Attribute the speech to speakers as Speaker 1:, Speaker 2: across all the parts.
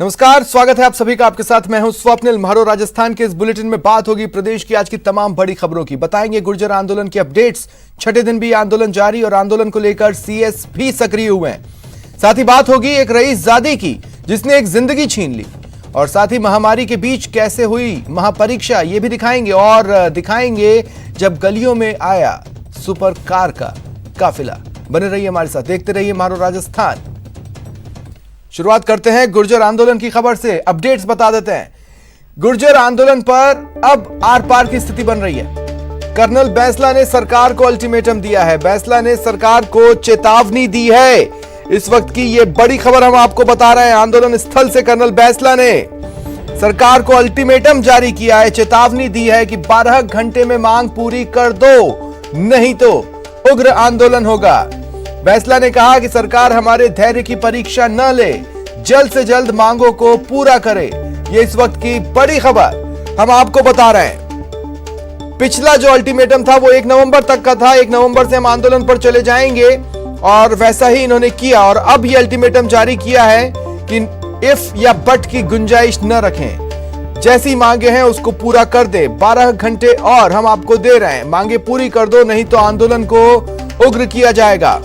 Speaker 1: नमस्कार, स्वागत है आप सभी का। आपके साथ मैं हूं स्वप्निल महारो। राजस्थान के इस बुलेटिन में बात होगी प्रदेश की आज की तमाम बड़ी खबरों की। बताएंगे गुर्जर आंदोलन की अपडेट्स, छठे दिन भी आंदोलन जारी और आंदोलन को लेकर सीएस भी सक्रिय हुए हैं। साथ ही बात होगी एक रईसजादे की जिसने एक जिंदगी छीन ली, और साथ ही महामारी के बीच कैसे हुई महापरीक्षा ये भी दिखाएंगे, और दिखाएंगे जब गलियों में आया सुपर कार का काफिला। बने रहिए हमारे साथ, देखते रहिए महारो राजस्थान। शुरुआत करते हैं गुर्जर आंदोलन की खबर से। अपडेट्स बता देते हैं। गुर्जर आंदोलन पर अब आर पार की स्थिति बन रही है। कर्नल बैंसला ने सरकार को अल्टीमेटम दिया है। बैंसला ने सरकार को चेतावनी दी है। इस वक्त की यह बड़ी खबर हम आपको बता रहे हैं। आंदोलन स्थल से कर्नल बैंसला ने सरकार को अल्टीमेटम जारी किया है, चेतावनी दी है कि 12 घंटे में मांग पूरी कर दो, नहीं तो उग्र आंदोलन होगा। बैंसला ने कहा कि सरकार हमारे धैर्य की परीक्षा न ले, जल्द से जल्द मांगों को पूरा करे। ये इस वक्त की बड़ी खबर हम आपको बता रहे हैं। पिछला जो अल्टीमेटम था वो 1 नवंबर तक का था। 1 नवंबर से हम आंदोलन पर चले जाएंगे, और वैसा ही इन्होंने किया। और अब ये अल्टीमेटम जारी किया है कि इफ या बट की गुंजाइश न रखें, जैसी मांगे हैं उसको पूरा कर दे। 12 घंटे और हम आपको दे रहे हैं, मांगे पूरी कर दो, नहीं तो आंदोलन को उग्र किया जाएगा।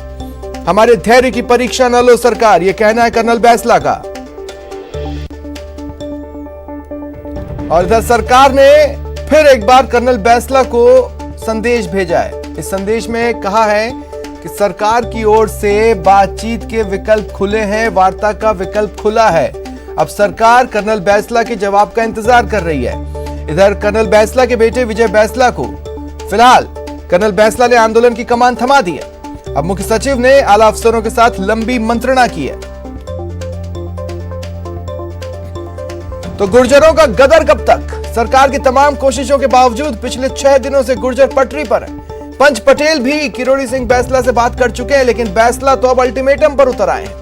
Speaker 1: हमारे धैर्य की परीक्षा न लो सरकार, यह कहना है कर्नल बैंसला का। और इधर सरकार ने फिर एक बार कर्नल बैंसला को संदेश भेजा है। इस संदेश में कहा है कि सरकार की ओर से बातचीत के विकल्प खुले हैं, वार्ता का विकल्प खुला है। अब सरकार कर्नल बैंसला के जवाब का इंतजार कर रही है। इधर कर्नल बैंसला के बेटे विजय बैंसला को फिलहाल कर्नल बैंसला ने आंदोलन की कमान थमा दी है। अब मुख्य सचिव ने आला अफसरों के साथ लंबी मंत्रणा की है। तो गुर्जरों का गदर कब तक? सरकार की तमाम कोशिशों के बावजूद पिछले 6 दिनों से गुर्जर पटरी पर है। पंच पटेल भी किरोड़ी सिंह बैंसला से बात कर चुके हैं, लेकिन बैंसला तो अब अल्टीमेटम पर उतर आए हैं।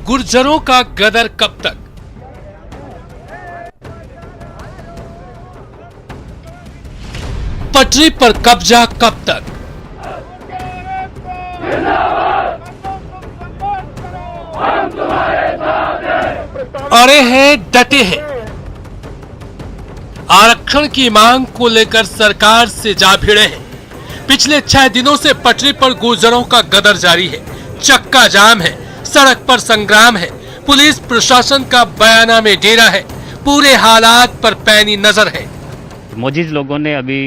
Speaker 2: गुर्जरों का गदर कब तक? पटरी पर कब्जा कब तक? अड़े हैं, डटे हैं। आरक्षण की मांग को लेकर सरकार से जा भिड़े हैं। पिछले 6 दिनों से पटरी पर गुर्जरों का गदर जारी है। चक्का जाम है, सड़क पर संग्राम है, पुलिस प्रशासन का बयाना में डेरा है, पूरे हालात पर पैनी नजर है।
Speaker 3: मोजीज लोगों ने अभी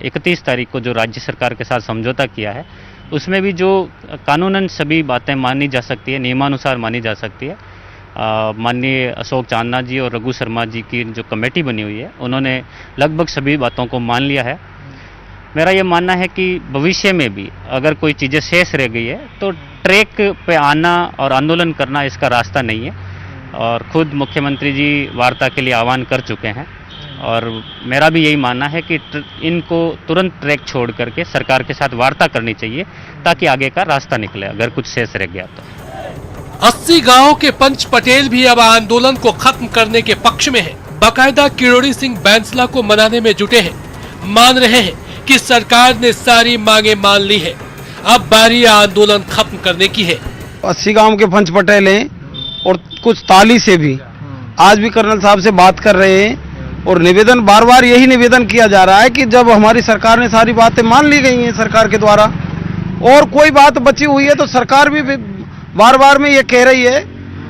Speaker 3: 31 तारीख को जो राज्य सरकार के साथ समझौता किया है, उसमें भी जो कानूनन सभी बातें मानी जा सकती है, नियमानुसार मानी जा सकती है। माननीय अशोक चांदना जी और रघु शर्मा जी की जो कमेटी बनी हुई है, उन्होंने लगभग सभी बातों को मान लिया है। मेरा ये मानना है कि भविष्य में भी अगर कोई चीज़ें शेष रह गई है तो ट्रैक पे आना और आंदोलन करना इसका रास्ता नहीं है। और खुद मुख्यमंत्री जी वार्ता के लिए आह्वान कर चुके हैं, और मेरा भी यही मानना है कि इनको तुरंत ट्रैक छोड़ करके सरकार के साथ वार्ता करनी चाहिए, ताकि आगे का रास्ता निकले अगर कुछ शेष रह गया तो।
Speaker 2: 80 गांवों के पंच पटेल भी अब आंदोलन को खत्म करने के पक्ष में हैं। बाकायदा किरोड़ी सिंह बैंसला को मनाने में जुटे हैं। मान रहे हैं कि सरकार ने सारी मांगे मान ली है, अब बारी आंदोलन खत्म करने की है।
Speaker 4: 80 गांव के पंच पटेल हैं, और कुछ ताली से भी आज भी कर्नल साहब से बात कर रहे हैं, और निवेदन बार बार यही निवेदन किया जा रहा है कि जब हमारी सरकार ने सारी बातें मान ली गई हैं सरकार के द्वारा, और कोई बात बची हुई है तो सरकार भी बार बार में ये कह रही है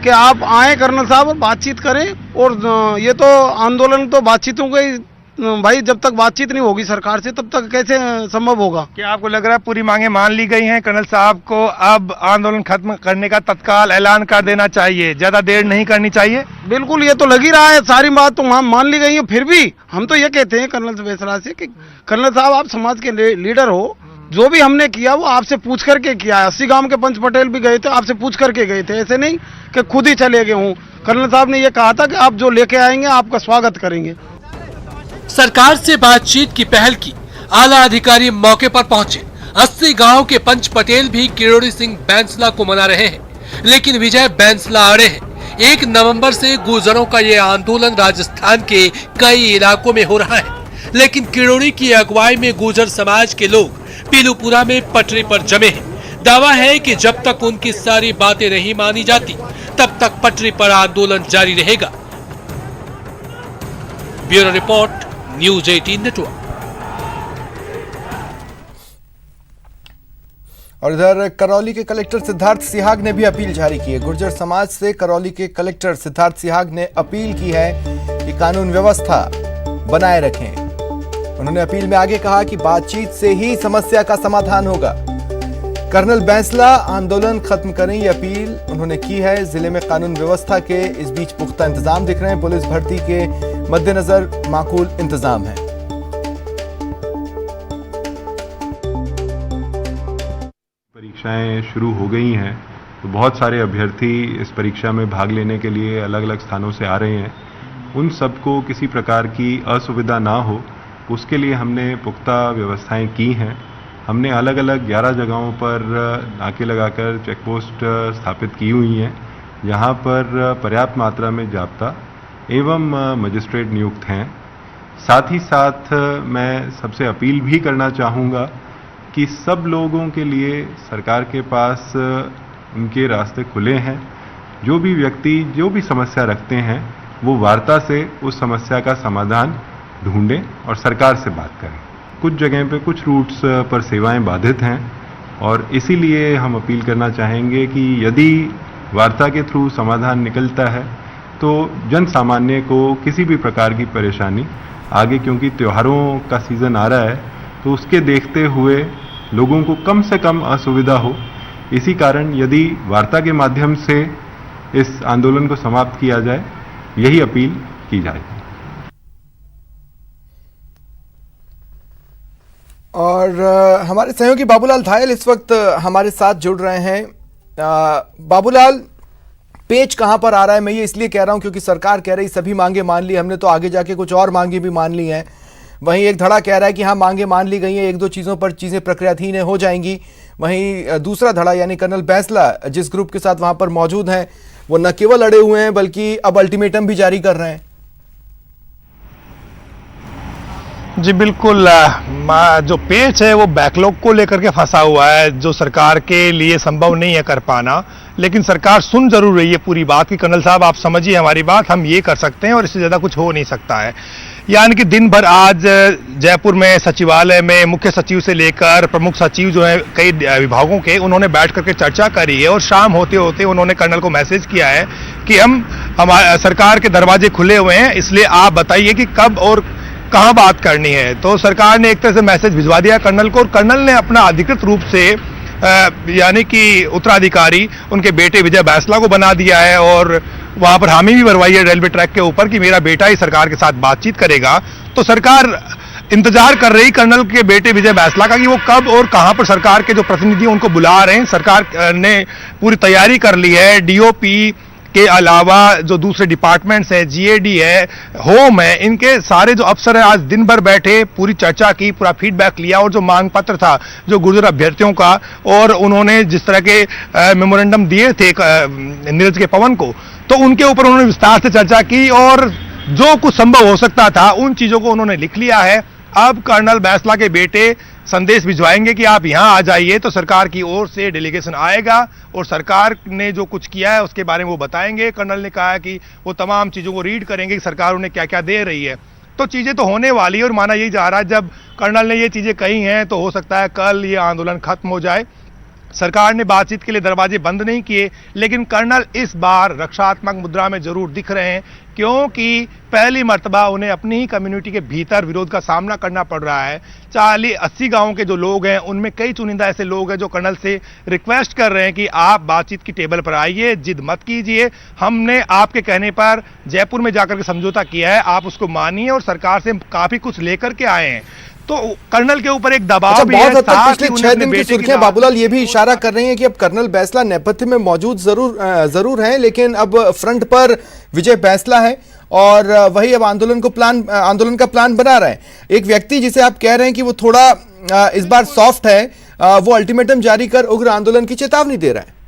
Speaker 4: कि आप आए कर्नल साहब और बातचीत करें। और ये तो आंदोलन तो बातचीतों का ही, भाई जब तक बातचीत नहीं होगी सरकार से तब तक कैसे संभव होगा?
Speaker 5: क्या आपको लग रहा है पूरी मांगे मान ली गई हैं? कर्नल साहब को अब आंदोलन खत्म करने का तत्काल ऐलान कर देना चाहिए, ज्यादा देर नहीं करनी चाहिए।
Speaker 4: बिल्कुल, ये तो लग ही रहा है, सारी बात तो मान ली गई है। फिर भी हम तो ये कहते हैं कर्नल बैंसला से कि कर्नल साहब आप समाज के लीडर हो, जो भी हमने किया वो आपसे पूछ करके किया है। 80 गांव के पंच पटेल भी गए थे, आपसे पूछ करके गए थे, ऐसे नहीं कि खुद ही चले गए हूँ। कर्नल साहब ने ये कहा था कि आप जो लेके आएंगे आपका स्वागत करेंगे।
Speaker 2: सरकार से बातचीत की पहल की, आला अधिकारी मौके पर पहुंचे। 80 गांव के पंच पटेल भी किरोड़ी सिंह बैंसला को मना रहे हैं, लेकिन विजय बैंसला अड़े हैं। 1 नवंबर से गुर्जरों का ये आंदोलन राजस्थान के कई इलाकों में हो रहा है। लेकिन किरोड़ी की अगुवाई में गुर्जर समाज के लोग पीलूपुरा में पटरी पर जमे हैं। दावा है कि जब तक उनकी सारी बातें नहीं मानी जाती तब तक पटरी पर आंदोलन जारी रहेगा। Bureau report, news 18 network.
Speaker 1: और इधर करौली के कलेक्टर सिद्धार्थ सिहाग ने भी अपील जारी की है। गुर्जर समाज से करौली के कलेक्टर सिद्धार्थ सिहाग ने अपील की है कि कानून व्यवस्था बनाए रखें। उन्होंने अपील में आगे कहा कि बातचीत से ही समस्या का समाधान होगा। कर्नल बैंसला आंदोलन खत्म करें, ये अपील उन्होंने की है। जिले में कानून व्यवस्था के इस बीच पुख्ता इंतजाम दिख रहे हैं। पुलिस भर्ती के मद्देनजर माकूल इंतजाम है।
Speaker 6: परीक्षाएं शुरू हो गई हैं तो बहुत सारे अभ्यर्थी इस परीक्षा में भाग लेने के लिए अलग अलग स्थानों से आ रहे हैं। उन सबको किसी प्रकार की असुविधा ना हो, उसके लिए हमने पुख्ता व्यवस्थाएं की हैं। हमने अलग अलग 11 जगहों पर नाके लगाकर चेकपोस्ट स्थापित की हुई हैं, जहां पर पर्याप्त मात्रा में जाब्ता एवं मजिस्ट्रेट नियुक्त हैं। साथ ही साथ मैं सबसे अपील भी करना चाहूँगा कि सब लोगों के लिए सरकार के पास उनके रास्ते खुले हैं। जो भी व्यक्ति जो भी समस्या रखते हैं वो वार्ता से उस समस्या का समाधान ढूंढें और सरकार से बात करें। कुछ जगह पे कुछ रूट्स पर सेवाएं बाधित हैं और इसीलिए हम अपील करना चाहेंगे कि यदि वार्ता के थ्रू समाधान निकलता है तो जन सामान्य को किसी भी प्रकार की परेशानी आगे, क्योंकि त्योहारों का सीज़न आ रहा है तो उसके देखते हुए लोगों को कम से कम असुविधा हो। इसी कारण यदि वार्ता के माध्यम से इस आंदोलन को समाप्त किया जाए, यही अपील की जाएगी।
Speaker 1: और हमारे सहयोगी बाबूलाल धायल इस वक्त हमारे साथ जुड़ रहे हैं। बाबूलाल, पेच कहां पर आ रहा है? मैं ये इसलिए कह रहा हूं क्योंकि सरकार कह रही सभी मांगे मान ली हमने, तो आगे जाके कुछ और मांगे भी मान ली हैं। वहीं एक धड़ा कह रहा है कि हाँ मांगे मान ली गई हैं, एक दो चीज़ों पर चीज़ें प्रक्रियाधीन हो जाएंगी। वहीं दूसरा धड़ा यानी कर्नल बैंसला जिस ग्रुप के साथ वहां पर मौजूद हैं वो न केवल अड़े हुए हैं बल्कि अब अल्टीमेटम भी जारी कर रहे हैं।
Speaker 5: जी बिल्कुल, जो पेच है वो बैकलॉग को लेकर के फंसा हुआ है, जो सरकार के लिए संभव नहीं है कर पाना। लेकिन सरकार सुन जरूर रही है पूरी बात कि कर्नल साहब आप समझिए हमारी बात, हम ये कर सकते हैं और इससे ज़्यादा कुछ हो नहीं सकता है। यानी कि दिन भर आज जयपुर में सचिवालय में मुख्य सचिव से लेकर प्रमुख सचिव जो है कई विभागों के, उन्होंने बैठ करके चर्चा करी है और शाम होते होते उन्होंने कर्नल को मैसेज किया है कि हमारे सरकार के दरवाजे खुले हुए हैं, इसलिए आप बताइए कि कब और कहां बात करनी है। तो सरकार ने एक तरह से मैसेज भिजवा दिया कर्नल को और कर्नल ने अपना अधिकृत रूप से यानी कि उत्तराधिकारी उनके बेटे विजय बैंसला को बना दिया है और वहां पर हामी भी भरवाई है रेलवे ट्रैक के ऊपर कि मेरा बेटा ही सरकार के साथ बातचीत करेगा। तो सरकार इंतजार कर रही कर्नल के बेटे विजय बैंसला का कि वो कब और कहां पर सरकार के जो प्रतिनिधि उनको बुला रहे हैं। सरकार ने पूरी तैयारी कर ली है। डीओपी के अलावा जो दूसरे डिपार्टमेंट्स हैं, जीएडी है, होम है, इनके सारे जो अफसर हैं आज दिन भर बैठे, पूरी चर्चा की, पूरा फीडबैक लिया और जो मांग पत्र था जो गुर्जर अभ्यर्थियों का, और उन्होंने जिस तरह के मेमोरेंडम दिए थे नीरज के पवन को, तो उनके ऊपर उन्होंने विस्तार से चर्चा की और जो कुछ संभव हो सकता था उन चीजों को उन्होंने लिख लिया है। अब कर्नल बैंसला के बेटे संदेश भिजवाएंगे कि आप यहां आ जाइए, तो सरकार की ओर से डेलीगेशन आएगा और सरकार ने जो कुछ किया है उसके बारे में वो बताएंगे। कर्नल ने कहा है कि वो तमाम चीजों को रीड करेंगे कि सरकार उन्हें क्या क्या दे रही है। तो चीजें तो होने वाली है और माना यही जा रहा है, जब कर्नल ने ये चीजें कही हैं तो हो सकता है कल ये आंदोलन खत्म हो जाए। सरकार ने बातचीत के लिए दरवाजे बंद नहीं किए, लेकिन कर्नल इस बार रक्षात्मक मुद्रा में जरूर दिख रहे हैं, क्योंकि पहली मर्तबा उन्हें अपनी ही कम्युनिटी के भीतर विरोध का सामना करना पड़ रहा है। 40-80 गांवों के जो लोग हैं उनमें कई चुनिंदा ऐसे लोग हैं जो कर्नल से रिक्वेस्ट कर रहे हैं कि आप बातचीत की टेबल पर आइए, जिद मत कीजिए, हमने आपके कहने पर जयपुर में जाकर के समझौता किया है, आप उसको मानिए और सरकार से काफी कुछ लेकर के आए हैं। तो कर्नल के ऊपर एक दबाव भी है।
Speaker 1: बहुत हद तक पिछले 6 दिन की सुर्खियां बाबूलाल ये भी इशारा कर रही हैं कि अब कर्नल बैंसला नेपथ्य में मौजूद जरूर हैं, लेकिन अब फ्रंट पर विजय बैंसला है और वही अब आंदोलन का प्लान बना रहे हैं। एक व्यक्ति जिसे आप कह रहे हैं कि वो थोड़ा इस बार सॉफ्ट है, वो अल्टीमेटम जारी कर उग्र आंदोलन की चेतावनी दे रहा है।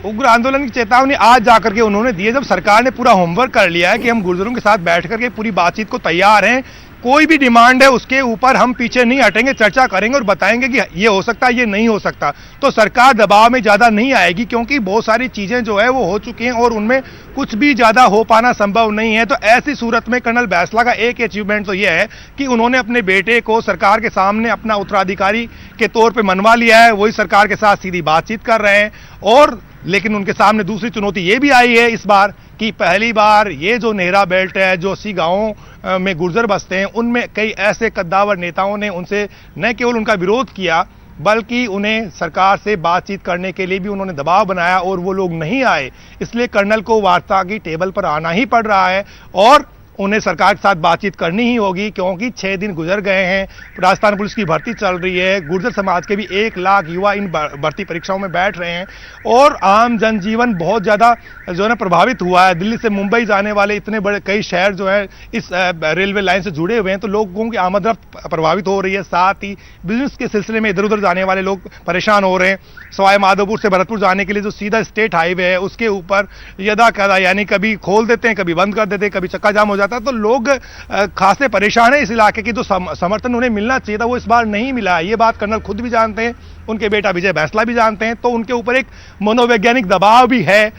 Speaker 5: उग्र आंदोलन की चेतावनी आज जाकर के उन्होंने दी है, जब सरकार ने पूरा होमवर्क कर लिया है कि हम गुर्जरों के साथ बैठ करके पूरी बातचीत को तैयार हैं। कोई भी डिमांड है उसके ऊपर हम पीछे नहीं हटेंगे, चर्चा करेंगे और बताएंगे कि ये हो सकता है, ये नहीं हो सकता। तो सरकार दबाव में ज्यादा नहीं आएगी, क्योंकि बहुत सारी चीजें जो है वो हो चुकी हैं और उनमें कुछ भी ज्यादा हो पाना संभव नहीं है। तो ऐसी सूरत में कर्नल बैंसला का एक अचीवमेंट तो यह है कि उन्होंने अपने बेटे को सरकार के सामने अपना उत्तराधिकारी के तौर पर मनवा लिया है, वही सरकार के साथ सीधी बातचीत कर रहे हैं। और लेकिन उनके सामने दूसरी चुनौती ये भी आई है इस बार कि पहली बार ये जो नेहरा बेल्ट है, जो 80 गांवों में गुर्जर बसते हैं, उनमें कई ऐसे कद्दावर नेताओं ने उनसे न केवल उनका विरोध किया बल्कि उन्हें सरकार से बातचीत करने के लिए भी उन्होंने दबाव बनाया और वो लोग नहीं आए। इसलिए कर्नल को वार्ता की टेबल पर आना ही पड़ रहा है और उन्हें सरकार के साथ बातचीत करनी ही होगी, क्योंकि 6 दिन गुजर गए हैं, राजस्थान पुलिस की भर्ती चल रही है, गुर्जर समाज के भी 1 लाख युवा इन भर्ती परीक्षाओं में बैठ रहे हैं और आम जनजीवन बहुत ज़्यादा जो है ना प्रभावित हुआ है। दिल्ली से मुंबई जाने वाले इतने बड़े कई शहर जो है इस रेलवे लाइन से जुड़े हुए हैं, तो लोगों की आमदरफ्त प्रभावित हो रही है। साथ ही बिजनेस के सिलसिले में इधर उधर जाने वाले लोग परेशान हो रहे हैं। सवाई माधोपुर से भरतपुर जाने के लिए जो सीधा स्टेट हाईवे है उसके ऊपर यदा कदा यानी कभी खोल देते हैं, कभी बंद कर देते हैं, कभी चक्का जाम हो जाता है। तो लोग खासे परेशान हैं। इस इलाके की जो समर्थन उन्हें मिलना चाहिए था वो इस बार नहीं मिला। ये बात कर्नल खुद भी जानते हैं, उनके बेटा विजय बैंसला भी जानते हैं। तो उनके ऊपर एक मनोवैज्ञानिक दबाव भी है,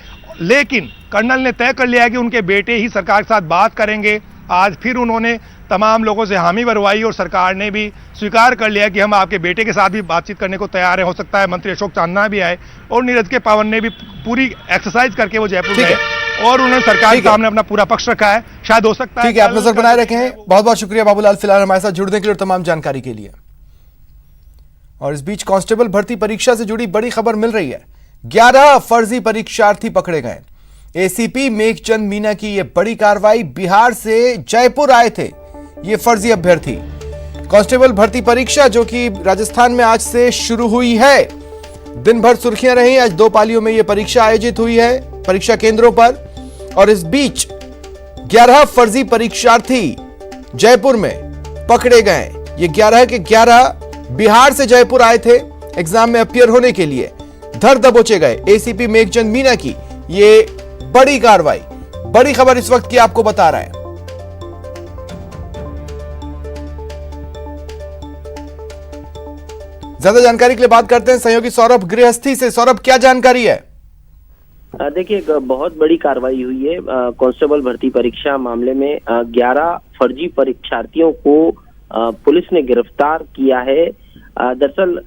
Speaker 5: लेकिन कर्नल ने तय कर लिया है कि उनके बेटे ही सरकार के साथ बात करेंगे। आज फिर उन्होंने तमाम लोगों से हामी भरवाई और सरकार ने भी स्वीकार कर लिया कि हम आपके बेटे के साथ भी बातचीत करने को तैयार है। हो सकता है मंत्री अशोक चांदना भी आए और नीरज के पवन ने भी पूरी एक्सरसाइज करके वो जयपुर गए और उन्होंने सरकार के सामने अपना पूरा पक्ष रखा है। शायद हो सकता है।
Speaker 1: ठीक है, आप नजर बनाए रखें। बहुत बहुत शुक्रिया बाबूलाल फिलहाल हमारे साथ जुड़ने के लिए और तमाम जानकारी के लिए। और इस बीच कांस्टेबल भर्ती परीक्षा से जुड़ी बड़ी खबर मिल रही है। 11 फर्जी परीक्षार्थी पकड़े गए। एसीपी मेघचंद मीना की यह बड़ी कार्रवाई। बिहार से जयपुर आए थे ये फर्जी अभ्यर्थी। कांस्टेबल भर्ती परीक्षा जो कि राजस्थान में आज से शुरू हुई है, दिन भर सुर्खियां रही। आज 2 पालियों में यह परीक्षा आयोजित हुई है परीक्षा केंद्रों पर। और इस बीच 11 फर्जी परीक्षार्थी जयपुर में पकड़े गए। ये 11 के 11 बिहार से जयपुर आए थे एग्जाम में अपीयर होने के लिए। धर दबोचे गए। एसीपी मेघचंद मीना की ये बड़ी कार्रवाई, बड़ी खबर इस वक्त की आपको बता रहा है। ज्यादा जानकारी के लिए बात करते हैं सहयोगी सौरभ गृहस्थी से। सौरभ, क्या जानकारी है?
Speaker 7: देखिए, एक बहुत बड़ी कार्रवाई हुई है कांस्टेबल भर्ती परीक्षा मामले में। 11 फर्जी परीक्षार्थियों को पुलिस ने गिरफ्तार किया है। दरअसल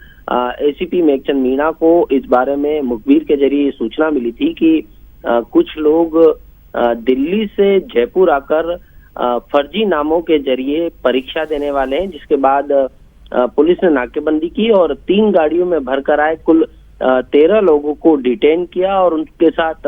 Speaker 7: एसीपी मेघचंद मीना को इस बारे में मुखबिर के जरिए सूचना मिली थी कि कुछ लोग दिल्ली से जयपुर आकर फर्जी नामों के जरिए परीक्षा देने वाले हैं, जिसके बाद पुलिस ने नाकेबंदी की और 3 गाड़ियों में भरकर आए कुल 13 लोगों को डिटेन किया और उनके साथ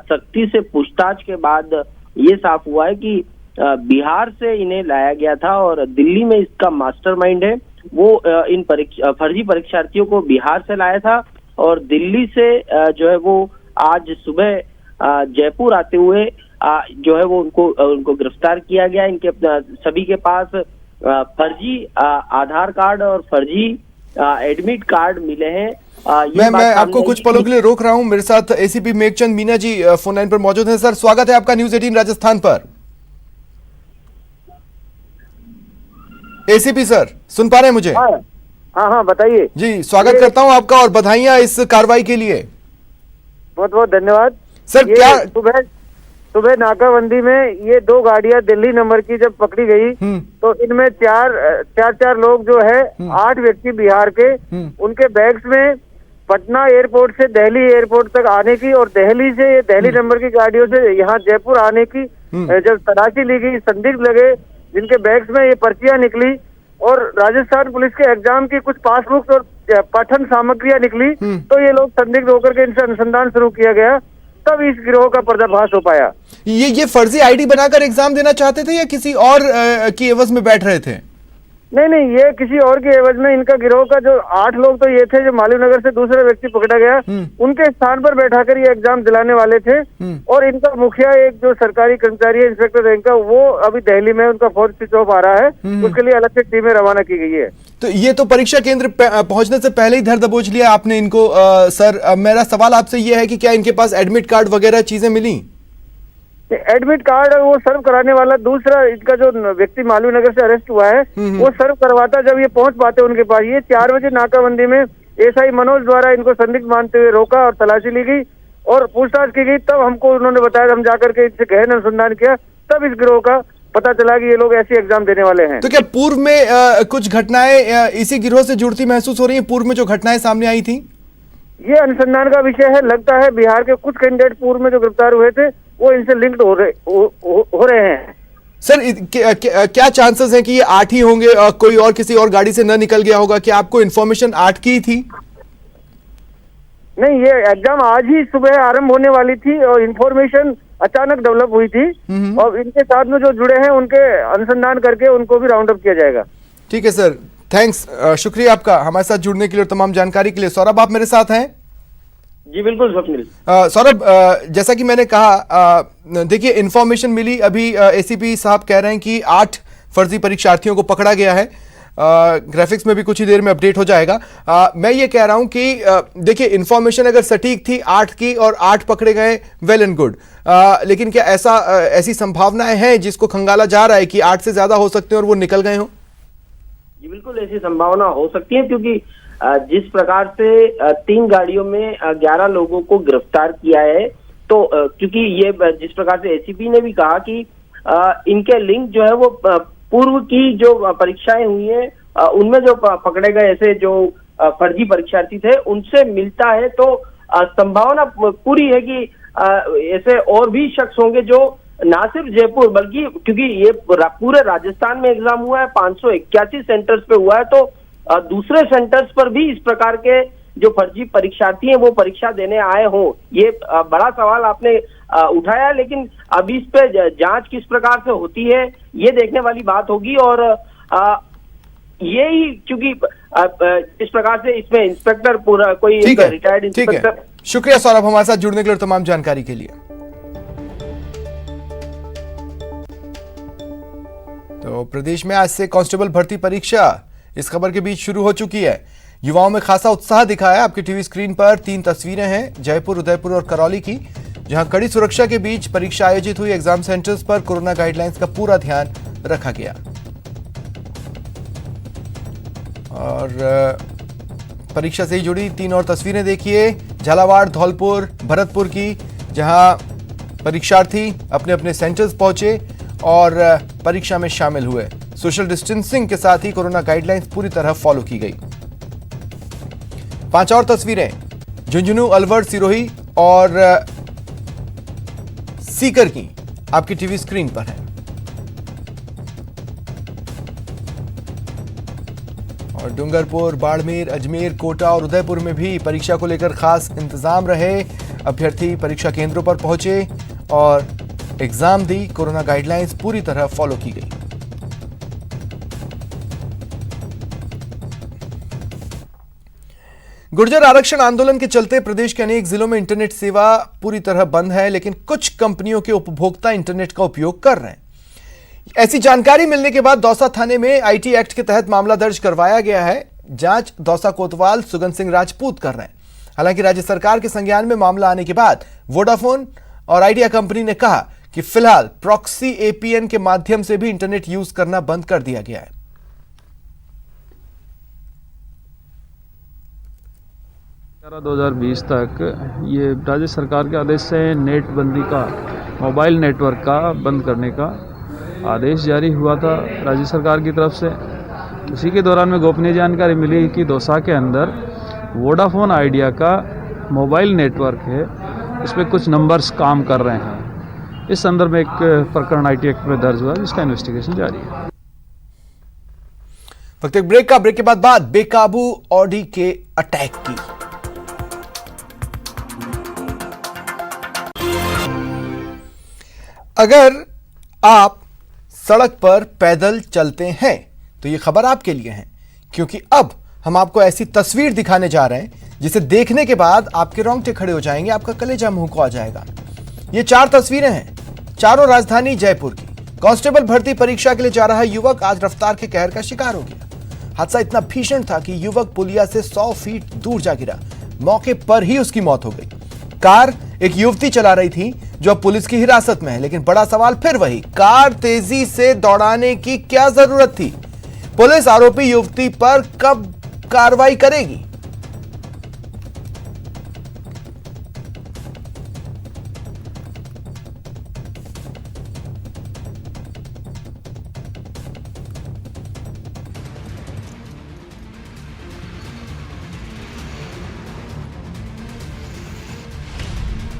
Speaker 7: सख्ती से पूछताछ के बाद ये साफ हुआ है कि बिहार से इन्हें लाया गया था और दिल्ली में इसका मास्टरमाइंड है वो इन फर्जी परीक्षार्थियों को बिहार से लाया था और दिल्ली से जो है वो आज सुबह जयपुर आते हुए जो है वो उनको गिरफ्तार किया गया। इनके सभी के पास फर्जी आधार कार्ड और फर्जी एडमिट कार्ड मिले हैं।
Speaker 1: मैं आपको कुछ पलों के लिए रोक रहा हूं। मेरे साथ ACP Meghchand Meena ji phone line पर मौजूद हैं। सर, स्वागत है आपका न्यूज 18 राजस्थान पर। एसीपी सर, सुन पा रहे हैं मुझे?
Speaker 8: हाँ, बताइए
Speaker 1: जी। स्वागत करता हूं आपका और बधाइयां इस कार्रवाई के लिए। बहुत
Speaker 8: बहुत धन्यवाद
Speaker 1: सर। क्या
Speaker 8: सुबह नाकाबंदी में ये 2 गाड़ियां दिल्ली नंबर की जब पकड़ी गई तो इनमें चार लोग जो है 8 व्यक्ति बिहार के, उनके बैग्स में पटना एयरपोर्ट से दिल्ली एयरपोर्ट तक आने की और दिल्ली से ये दिल्ली नंबर की गाड़ियों से यहाँ जयपुर आने की जब तलाशी ली गई, संदिग्ध लगे जिनके बैग्स में ये पर्चियां निकली और राजस्थान पुलिस के एग्जाम की कुछ पासबुक और पठन सामग्रियां निकली, तो ये लोग संदिग्ध होकर के इनसे अनुसंधान शुरू किया गया, तब इस गिरोह का पर्दाफाश हो पाया।
Speaker 1: ये फर्जी आईडी बनाकर एग्जाम देना चाहते थे या किसी और की एवज में बैठ रहे थे?
Speaker 8: नहीं, ये किसी और के एवज में इनका गिरोह का जो 8 लोग तो ये थे जो मालवीय से दूसरे व्यक्ति पकड़ा गया, उनके स्थान पर बैठाकर ये एग्जाम दिलाने वाले थे। और इनका मुखिया एक जो सरकारी कर्मचारी है, इंस्पेक्टर रैंक का, वो अभी दिल्ली में उनका फोन स्विच ऑफ आ रहा है, उसके लिए अलग से टीमें रवाना की गई है।
Speaker 1: तो ये तो परीक्षा केंद्र पहुंचने से पहले ही धर दबोच लिया आपने इनको। सर, मेरा सवाल आपसे ये है कि क्या इनके पास एडमिट कार्ड वगैरह चीजें मिली?
Speaker 8: एडमिट कार्ड वो सर्व कराने वाला दूसरा इनका जो व्यक्ति मालवीय नगर से अरेस्ट हुआ है, वो सर्व करवाता जब ये पहुंच पाते उनके पास। ये 4 बजे नाकाबंदी में एसआई मनोज द्वारा इनको संदिग्ध मानते हुए रोका और तलाशी ली गई और पूछताछ की गई। तब हमको उन्होंने बताया, हम जाकर के इनसे गहन अनुसंधान किया, तब इस गिरोह का पता चला कि ये लोग ऐसी एग्जाम देने वाले हैं।
Speaker 1: तो क्या पूर्व में कुछ घटनाएं इसी गिरोह से जुड़ती महसूस हो रही है? पूर्व में जो घटनाएं सामने आई थी,
Speaker 8: ये अनुसंधान का विषय है। लगता है बिहार के कुछ कैंडिडेट पूर्व में जो गिरफ्तार हुए थे वो इनसे लिंक्ड हो रहे हैं।
Speaker 1: सर, क्या चांसेस हैं कि ये 8 ही होंगे, कोई और किसी और गाड़ी से न निकल गया होगा? क्या आपको इन्फॉर्मेशन 8 की थी?
Speaker 8: नहीं, ये एग्जाम आज ही सुबह आरंभ होने वाली थी और इन्फॉर्मेशन अचानक डेवलप हुई थी और इनके साथ में जो जुड़े हैं उनके अनुसंधान करके उनको भी राउंड अप किया जाएगा।
Speaker 1: ठीक है सर, थैंक्स, शुक्रिया आपका हमारे साथ जुड़ने के लिए और तमाम जानकारी के लिए। सौरभ, आप मेरे साथ हैं?
Speaker 7: जी बिल्कुल स्वप्निल।
Speaker 1: सौरभ, जैसा कि मैंने कहा, देखिए इन्फॉर्मेशन मिली, अभी एसीपी साहब कह रहे हैं कि 8 फर्जी परीक्षार्थियों को पकड़ा गया है। ग्राफिक्स में भी कुछ ही देर में अपडेट हो जाएगा। मैं ये कह रहा हूं कि देखिए इन्फॉर्मेशन अगर सटीक थी 8 की और 8 पकड़े गए, वेल एंड गुड, लेकिन क्या ऐसी संभावनाएं हैं जिसको खंगाला जा रहा है कि 8 से ज्यादा हो सकते हैं और वो निकल गए हों?
Speaker 7: जी बिल्कुल ऐसी संभावना हो सकती है, क्योंकि जिस प्रकार से 3 गाड़ियों में 11 लोगों को गिरफ्तार किया है, तो क्योंकि ये जिस प्रकार से एसीपी ने भी कहा कि इनके लिंक जो है वो पूर्व की जो परीक्षाएं हुई हैं उनमें जो पकड़े गए ऐसे जो फर्जी परीक्षार्थी थे उनसे मिलता है, तो संभावना पूरी है कि ऐसे और भी शख्स होंगे जो ना सिर्फ जयपुर बल्कि, क्योंकि ये पूरे राजस्थान में एग्जाम हुआ है, 581 सेंटर्स पे हुआ है, तो दूसरे सेंटर्स पर भी इस प्रकार के जो फर्जी परीक्षार्थी हैं वो परीक्षा देने आए हों, ये बड़ा सवाल आपने उठाया। लेकिन अभी इस पे जांच किस प्रकार से होती है ये देखने वाली बात होगी। और ये ही, क्योंकि इस प्रकार से इसमें इंस्पेक्टर पूरा कोई रिटायर्ड इंस्पेक्टर।
Speaker 1: शुक्रिया सौरभ हमारे साथ जुड़ने के लिए और तमाम जानकारी के लिए। तो प्रदेश में आज से कांस्टेबल भर्ती परीक्षा इस खबर के बीच शुरू हो चुकी है। युवाओं में खासा उत्साह दिखा है। आपकी टीवी स्क्रीन पर 3 तस्वीरें हैं जयपुर, उदयपुर और करौली की, जहां कड़ी सुरक्षा के बीच परीक्षा आयोजित हुई। एग्जाम सेंटर्स पर कोरोना गाइडलाइंस का पूरा ध्यान रखा गया। और परीक्षा से ही जुड़ी 3 और तस्वीरें देखिए, झालावाड़, धौलपुर, भरतपुर की, जहां परीक्षार्थी अपने अपने सेंटर्स पहुंचे और परीक्षा में शामिल हुए। सोशल डिस्टेंसिंग के साथ ही कोरोना गाइडलाइंस पूरी तरह फॉलो की गई। 5 और तस्वीरें झुंझुनू, अलवर, सिरोही और सीकर की आपकी टीवी स्क्रीन पर है। और डूंगरपुर, बाड़मेर, अजमेर, कोटा और उदयपुर में भी परीक्षा को लेकर खास इंतजाम रहे। अभ्यर्थी परीक्षा केंद्रों पर पहुंचे और एग्जाम दी। कोरोना गाइडलाइंस पूरी तरह फॉलो की गई। गुर्जर आरक्षण आंदोलन के चलते प्रदेश के अनेक जिलों में इंटरनेट सेवा पूरी तरह बंद है, लेकिन कुछ कंपनियों के उपभोक्ता इंटरनेट का उपयोग कर रहे हैं। ऐसी जानकारी मिलने के बाद दौसा थाने में आईटी एक्ट के तहत मामला दर्ज करवाया गया है। जांच दौसा कोतवाल सुगंध सिंह राजपूत कर रहे हैं। हालांकि राज्य सरकार के संज्ञान में मामला आने के बाद वोडाफोन और आइडिया कंपनी ने कहा कि फिलहाल प्रॉक्सी एपीएन के माध्यम से भी इंटरनेट यूज करना बंद कर दिया गया है।
Speaker 9: 2020 तक ये राज्य सरकार के आदेश से नेट बंदी का, मोबाइल नेटवर्क का बंद करने का आदेश जारी हुआ था राज्य सरकार की तरफ से। उसी के दौरान में गोपनीय जानकारी मिली कि दौसा के अंदर वोडाफोन आइडिया का मोबाइल नेटवर्क है, उस पर कुछ नंबर्स काम कर रहे हैं। इस संदर्भ में एक प्रकरण आईटी एक्ट में दर्ज हुआ, जिसका इन्वेस्टिगेशन जारी है।
Speaker 1: वक्त एक ब्रेक का, ब्रेक के बाद बात बेकाबू ऑडी के अटैक की। अगर आप सड़क पर पैदल चलते हैं तो ये खबर आपके लिए है, क्योंकि अब हम आपको ऐसी तस्वीर दिखाने जा रहे हैं जिसे देखने के बाद आपके रोंगटे खड़े हो जाएंगे, आपका कलेजा मुंह को आ जाएगा। ये 4 तस्वीरें हैं, चारों राजधानी जयपुर की। कांस्टेबल भर्ती परीक्षा के लिए जा रहा युवक आज रफ्तार के कहर का शिकार हो गया। हादसा इतना भीषण था कि युवक पुलिया से 100 फीट दूर जा गिरा। मौके पर ही उसकी मौत हो गई। कार एक युवती चला रही थी जो अब पुलिस की हिरासत में है, लेकिन बड़ा सवाल फिर वही, कार तेजी से दौड़ाने की क्या जरूरत थी? पुलिस आरोपी युवती पर कब कार्रवाई करेगी?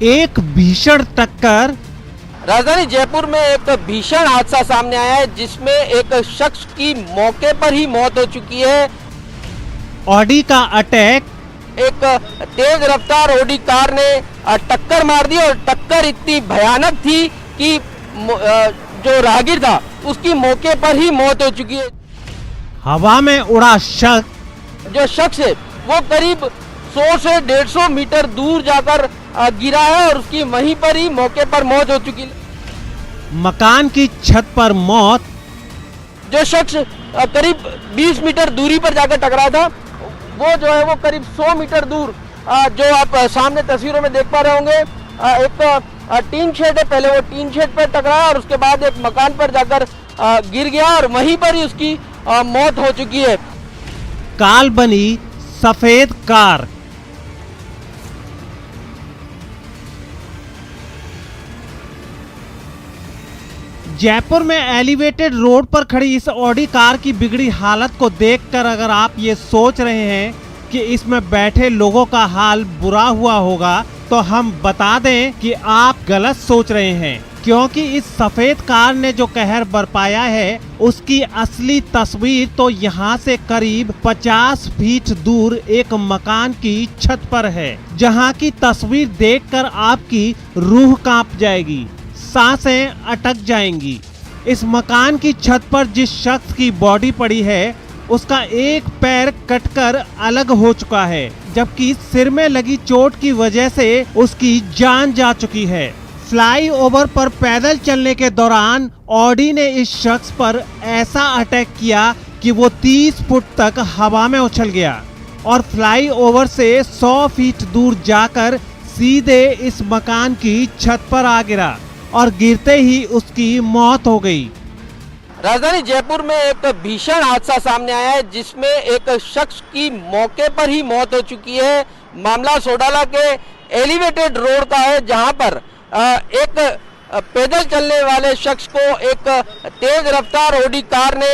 Speaker 10: एक भीषण टक्कर।
Speaker 11: राजधानी जयपुर में एक भीषण हादसा सामने आया है, जिसमें एक शख्स की मौके पर ही मौत हो चुकी है।
Speaker 10: ऑडी का अटैक।
Speaker 11: एक तेज रफ्तार ऑडी कार ने टक्कर मार दी और टक्कर इतनी भयानक थी कि जो राहगीर था उसकी मौके पर ही मौत हो चुकी है।
Speaker 10: हवा में उड़ा शख्स।
Speaker 11: जो शख्स है वो करीब 100 से 150 मीटर दूर जाकर गिरा है और उसकी वहीं पर ही मौके पर मौत हो चुकी है।
Speaker 10: मकान की छत पर मौत।
Speaker 11: जो शख्स करीब 20 मीटर दूरी पर जाकर टकरा था, वो जो है वो करीब 100 मीटर दूर, जो आप सामने तस्वीरों में देख पा रहे होंगे, एक टीन शेड है, पहले वो टीन शेड पर टकराया और उसके बाद एक मकान पर जाकर गिर गया और वहीं पर ही उसकी मौत हो चुकी है।
Speaker 10: काल बनी सफेद कार। जयपुर में एलिवेटेड रोड पर खड़ी इस ऑडी कार की बिगड़ी हालत को देखकर अगर आप ये सोच रहे हैं कि इसमें बैठे लोगों का हाल बुरा हुआ होगा, तो हम बता दें कि आप गलत सोच रहे हैं, क्योंकि इस सफेद कार ने जो कहर बरपाया है उसकी असली तस्वीर तो यहाँ से करीब 50 फीट दूर एक मकान की छत पर है, जहाँ की तस्वीर देखकर आपकी रूह कांप जाएगी, सांसें अटक जाएंगी। इस मकान की छत पर जिस शख्स की बॉडी पड़ी है उसका एक पैर कटकर अलग हो चुका है, जबकि सिर में लगी चोट की वजह से उसकी जान जा चुकी है। फ्लाईओवर पर पैदल चलने के दौरान ऑडी ने इस शख्स पर ऐसा अटैक किया कि वो 30 फुट तक हवा में उछल गया और फ्लाईओवर से 100 फीट दूर जाकर सीधे इस मकान की छत पर आ गिरा और गिरते ही उसकी मौत हो गई।
Speaker 11: राजधानी जयपुर में एक भीषण हादसा सामने आया है, जिसमें एक शख्स की मौके पर ही मौत हो चुकी है। मामला सोडाला के एलिवेटेड रोड का है, जहां पर एक पैदल चलने वाले शख्स को एक तेज रफ्तार ऑडी कार ने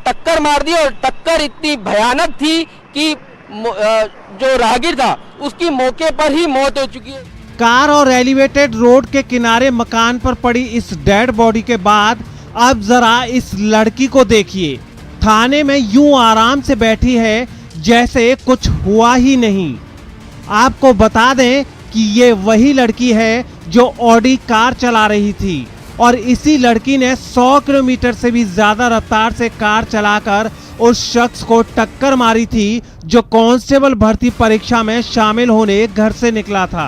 Speaker 11: टक्कर मार दी और टक्कर इतनी भयानक थी कि जो राहगीर था उसकी मौके पर ही मौत हो चुकी है।
Speaker 10: कार और एलिवेटेड रोड के किनारे मकान पर पड़ी इस डेड बॉडी के बाद अब जरा इस लड़की को देखिए। थाने में यूं आराम से बैठी है जैसे कुछ हुआ ही नहीं। आपको बता दें कि ये वही लड़की है जो ऑडी कार चला रही थी और इसी लड़की ने 100 किलोमीटर से भी ज्यादा रफ्तार से कार चलाकर उस शख्स को टक्कर मारी थी जो कांस्टेबल भर्ती परीक्षा में शामिल होने घर से निकला था।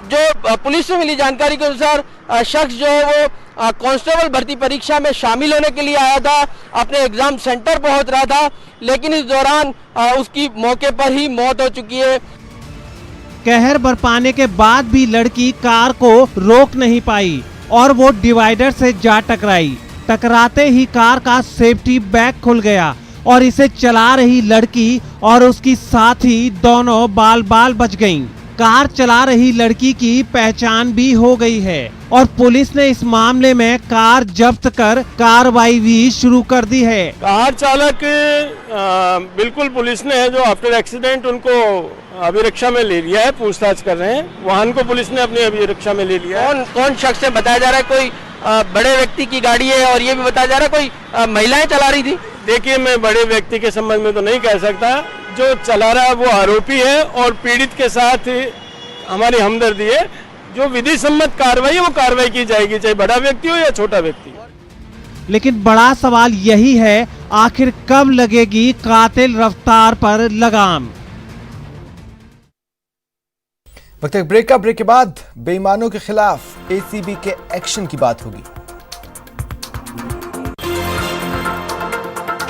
Speaker 11: जो पुलिस से मिली जानकारी के अनुसार शख्स जो है वो कांस्टेबल भर्ती परीक्षा में शामिल होने के लिए आया था, अपने एग्जाम सेंटर पहुंच रहा था, लेकिन इस दौरान उसकी मौके पर ही मौत हो चुकी है।
Speaker 10: कहर बरपाने के बाद भी लड़की कार को रोक नहीं पाई और वो डिवाइडर से जा टकराई। टकराते ही कार का सेफ्टी बैग खुल गया और इसे चला रही लड़की और उसकी साथी दोनों बाल बाल बच गईं। कार चला रही लड़की की पहचान भी हो गई है और पुलिस ने इस मामले में कार जब्त कर कार्रवाई भी शुरू कर दी है।
Speaker 12: कार चालक बिल्कुल पुलिस ने जो आफ्टर एक्सीडेंट उनको अभिरक्षा में ले लिया है, पूछताछ कर रहे हैं। वाहन को पुलिस ने अपनी अभिरक्षा में ले लिया है।
Speaker 11: कौन शख्स है बताया जा रहा है? कोई बड़े व्यक्ति की गाड़ी है और ये भी बताया जा रहा है कोई महिलाएं चला रही थी।
Speaker 12: देखिए, मैं बड़े व्यक्ति के संबंध में तो नहीं कह सकता। जो चला रहा है वो आरोपी है और पीड़ित के साथ हमारी हमदर्दी है। जो विधि सम्मत कार्रवाई है वो कार्रवाई की जाएगी, चाहे बड़ा व्यक्ति हो या छोटा व्यक्ति।
Speaker 10: लेकिन बड़ा सवाल यही है, आखिर कब लगेगी कातिल रफ्तार पर लगाम?
Speaker 1: वक्त एक ब्रेक के बाद बेईमानों के खिलाफ एसीबी के एक्शन की बात होगी।